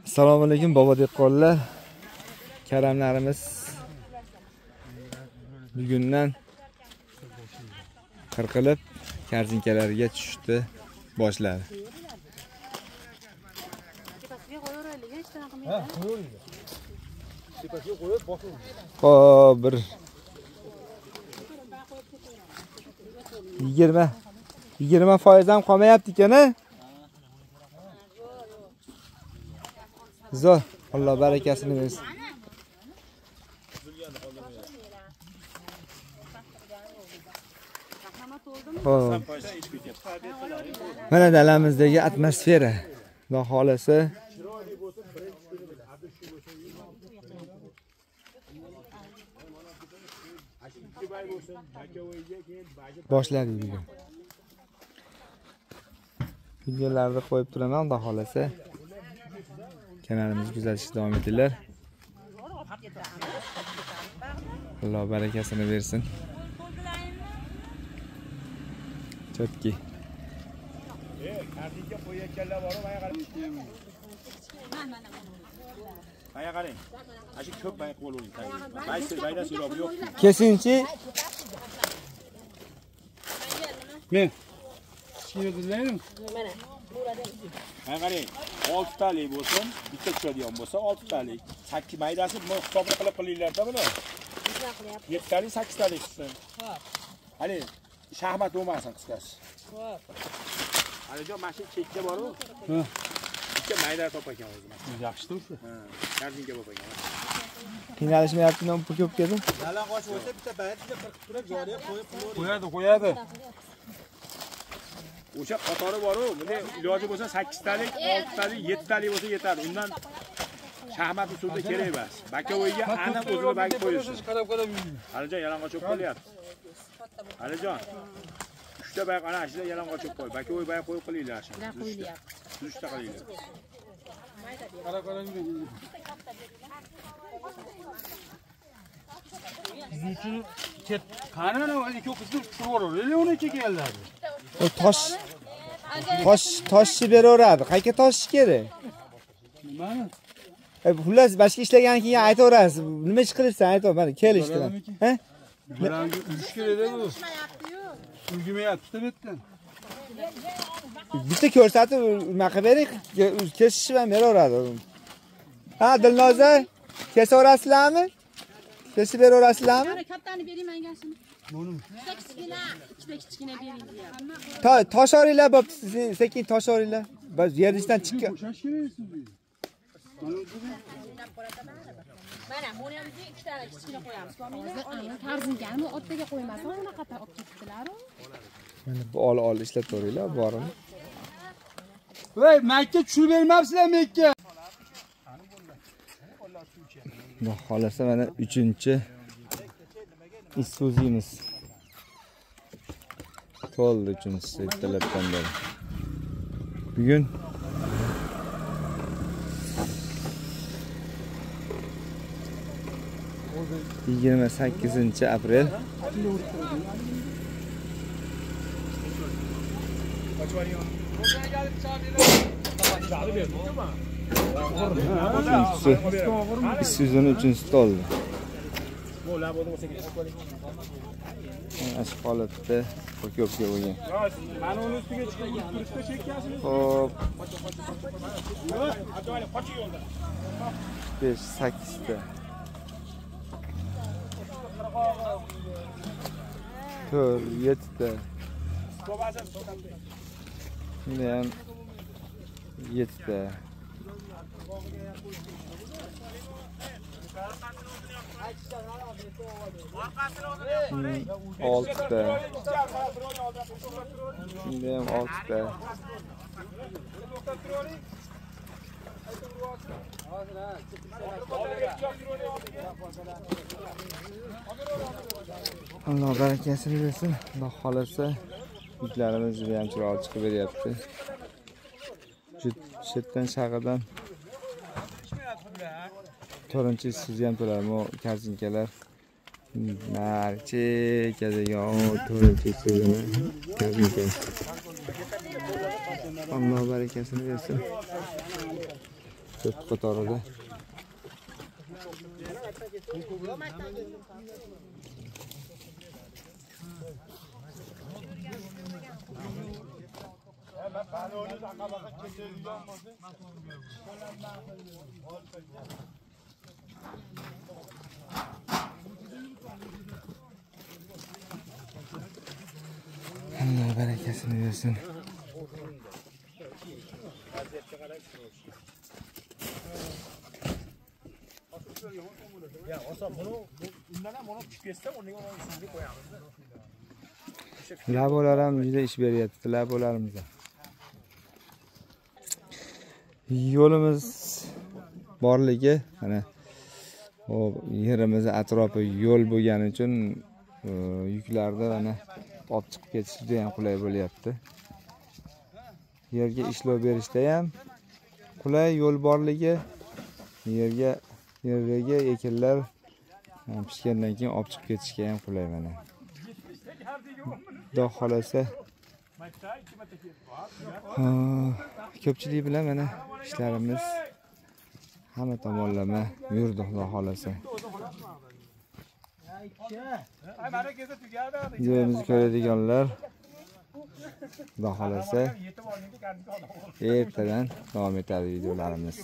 Assalomu alaykum bobo dehqonlar. Karamlarimiz bugundan qirqilib karzinkalarga tushdi boshladi. Xo'p, bir 20% ham qolmayapti ekan-a? Zo'r, Alloh barakasini bersin. Mana dalamizdagi atmosfera. Xudo xolasa boshladik bugun. Videolarni qo'yib turaman, xudo xolasa. Kanalimizni kuzatishda davom etinglar. Alloh barakasini bersin. Chotki. Kartinga qo'yayotganlar bor, mana qarang. Mana qarang. Ashi ko'p bay qo'ying. Bayda so'rab yo'q. Kesinchi. Men. Shiyodlaymi? Mana. Mana qarang. 6 talik bo'lsin, bitta tushadigan bo'lsa 6 talik. 8 maydasi buni hisobini qilib qilinglar-da buni. 7 talik, 8 talik chiqsin. Xo'p. Hali shahmat bo'lmasin qisqasi. Xo'p. Alijon mashina chekka bor-ku? Ha. Bitta mayda topagan o'zi. Yaxshi-da o'sha. Ha, kartinga bo'lgan. Qiynalishmayaptimi bu ko'p keldi? Yalan qo'shib o'tsa bitta bayatga qirqib turib joriya qo'yib qo'yadi. O'sha qatori bor-ku, buni iloji bo'lsa 8 talik, 6 talik, 7 talik bo'lsa yetadi. Undan shahmat usulda kerak emas. Bakavoyga aniq o'zini bagib qo'yish. Alijon yalang'och olib qo'yapti. Alijon. 3 ta bayq ana ashida yalang'och olib qo'y. Bakavoy bayq qo'yib qilinglar shu. Qo'yilyapti. 3 ta qilinglar. Qara Bizim için qani mana ikki qizni tushirib yuboradi. Uni kelganlardi. O toshni beraveradi. Qayerga tosh kerak? Mana. Xullas boshqa ishlagan keyin aytaverasiz. Nima ish qilibsan aytib, mana kel ishda. Ha? Bilan urush kerak-da bu. Ulgimayapti betdan. Bitta ko'rsatib nima qilib bering, kesishib ham beraveradi. Ha, Dilnoza, kesaverasizlarmi? Kesib beraverasizlarmi? Kattani bering menga shuni. Buni. Kichkina, kichkina bering deyapti. Tosh oringlar, bo'pti, sekin tosh oringlar. Biz yerishdan chiqqan. Mana buni ham 2 ta kichkina qo'yamiz. Tarzinganmi ortaga qo'ymasa unaqa olib ketdilar-ku. Mana bu ol ishlataveringlar, bormi? Voy, makka tushirib bermabsizlar makka. Xudo xolasa mana 3-chi Isuzimiz. To'ldi 3-chisi ertalabdan beri. Bugun 28-aprel. Isuzini 3-chisi to'ldi. Ash holatda ko'pga bo'lgan. Mana uni ustiga chiqib turishda chekkasini. Xo'p. Qochib yo'lda. 5-8 ta. 4-7 ta. Bunda ham 7 ta. 6 ta. Bunda ham 6 ta. Alloh barakasini bersin. Xudo xolasa yuklarimiz ham chiroyli chiqib beryapti. Chetdan shag'idan 4-chi siz ham to'larmi karzinkalar. Narchi keladigan 4-chi sizini karzinka. Alloh barakasini bersin. To'rt qatorida. Allah barakasini bersin. Ya, olsa bunu undan ham uni pishib ketsa, o'rniga uni ichini qo'yamiz. Labolar ham juda ish beryapti, labolarimiz. Yo'limiz borligi, mana o yerimiz atrofi yo'l bo'lgani uchun yuklarni mana olib chiqib ketish juda ham qulay bo'lyapti. Yerga ishlov berishda ham qulay, yo'l borligi, yerdagi ekinlar pishgandan keyin olib chiqib ketishga ham qulay mana. Xudo xolasa ko'pchilik bilan mana ishlarimiz hamma tomonlama yurdi, xudo xolasa. Videomizni ko'radiganlar xudo xolasa ertadan davom etadi videolarimiz.